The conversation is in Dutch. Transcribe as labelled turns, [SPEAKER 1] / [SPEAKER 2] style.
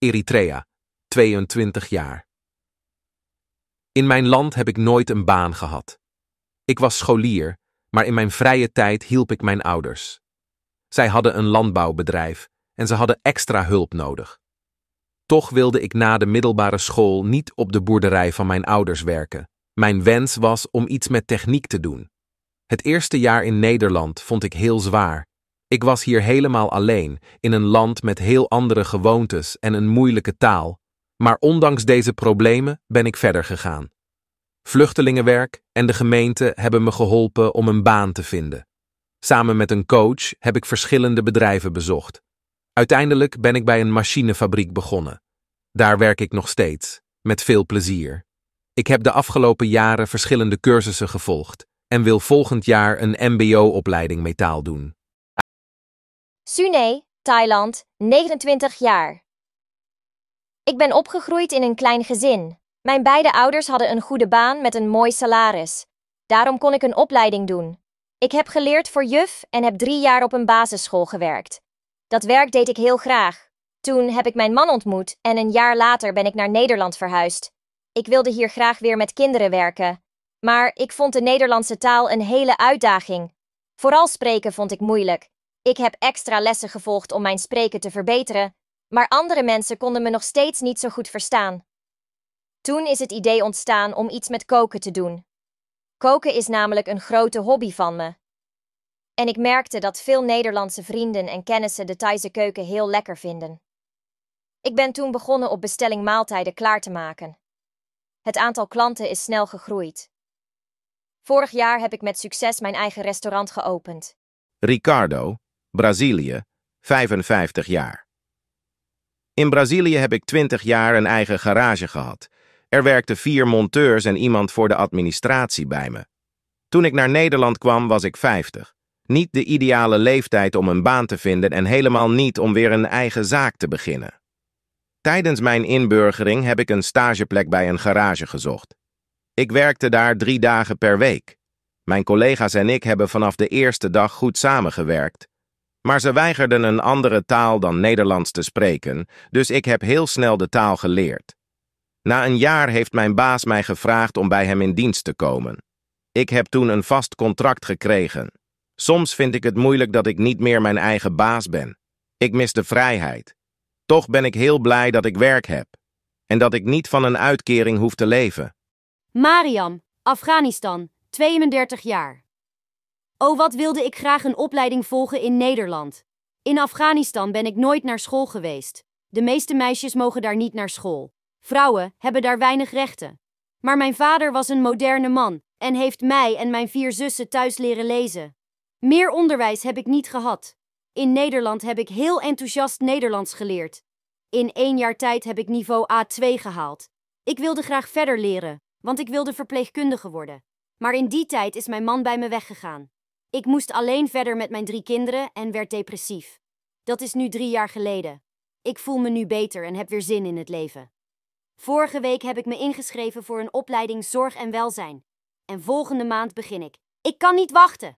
[SPEAKER 1] Eritrea, 22 jaar. In mijn land heb ik nooit een baan gehad. Ik was scholier, maar in mijn vrije tijd hielp ik mijn ouders. Zij hadden een landbouwbedrijf en ze hadden extra hulp nodig. Toch wilde ik na de middelbare school niet op de boerderij van mijn ouders werken. Mijn wens was om iets met techniek te doen. Het eerste jaar in Nederland vond ik heel zwaar. Ik was hier helemaal alleen, in een land met heel andere gewoontes en een moeilijke taal. Maar ondanks deze problemen ben ik verder gegaan. Vluchtelingenwerk en de gemeente hebben me geholpen om een baan te vinden. Samen met een coach heb ik verschillende bedrijven bezocht. Uiteindelijk ben ik bij een machinefabriek begonnen. Daar werk ik nog steeds, met veel plezier. Ik heb de afgelopen jaren verschillende cursussen gevolgd en wil volgend jaar een mbo-opleiding metaal doen.
[SPEAKER 2] Sune, Thailand, 29 jaar. Ik ben opgegroeid in een klein gezin. Mijn beide ouders hadden een goede baan met een mooi salaris. Daarom kon ik een opleiding doen. Ik heb geleerd voor juf en heb 3 jaar op een basisschool gewerkt. Dat werk deed ik heel graag. Toen heb ik mijn man ontmoet en een jaar later ben ik naar Nederland verhuisd. Ik wilde hier graag weer met kinderen werken. Maar ik vond de Nederlandse taal een hele uitdaging. Vooral spreken vond ik moeilijk. Ik heb extra lessen gevolgd om mijn spreken te verbeteren, maar andere mensen konden me nog steeds niet zo goed verstaan. Toen is het idee ontstaan om iets met koken te doen. Koken is namelijk een grote hobby van me. En ik merkte dat veel Nederlandse vrienden en kennissen de Thaise keuken heel lekker vinden. Ik ben toen begonnen op bestelling maaltijden klaar te maken. Het aantal klanten is snel gegroeid. Vorig jaar heb ik met succes mijn eigen restaurant geopend.
[SPEAKER 3] Ricardo, Brazilië, 55 jaar. In Brazilië heb ik 20 jaar een eigen garage gehad. Er werkten 4 monteurs en iemand voor de administratie bij me. Toen ik naar Nederland kwam was ik 50. Niet de ideale leeftijd om een baan te vinden en helemaal niet om weer een eigen zaak te beginnen. Tijdens mijn inburgering heb ik een stageplek bij een garage gezocht. Ik werkte daar 3 dagen per week. Mijn collega's en ik hebben vanaf de eerste dag goed samengewerkt. Maar ze weigerden een andere taal dan Nederlands te spreken, dus ik heb heel snel de taal geleerd. Na een jaar heeft mijn baas mij gevraagd om bij hem in dienst te komen. Ik heb toen een vast contract gekregen. Soms vind ik het moeilijk dat ik niet meer mijn eigen baas ben. Ik mis de vrijheid. Toch ben ik heel blij dat ik werk heb. En dat ik niet van een uitkering hoef te leven.
[SPEAKER 4] Mariam, Afghanistan, 32 jaar. Oh, wat wilde ik graag een opleiding volgen in Nederland. In Afghanistan ben ik nooit naar school geweest. De meeste meisjes mogen daar niet naar school. Vrouwen hebben daar weinig rechten. Maar mijn vader was een moderne man en heeft mij en mijn 4 zussen thuis leren lezen. Meer onderwijs heb ik niet gehad. In Nederland heb ik heel enthousiast Nederlands geleerd. In 1 jaar tijd heb ik niveau A2 gehaald. Ik wilde graag verder leren, want ik wilde verpleegkundige worden. Maar in die tijd is mijn man bij me weggegaan. Ik moest alleen verder met mijn 3 kinderen en werd depressief. Dat is nu 3 jaar geleden. Ik voel me nu beter en heb weer zin in het leven. Vorige week heb ik me ingeschreven voor een opleiding zorg en welzijn. En volgende maand begin ik. Ik kan niet wachten!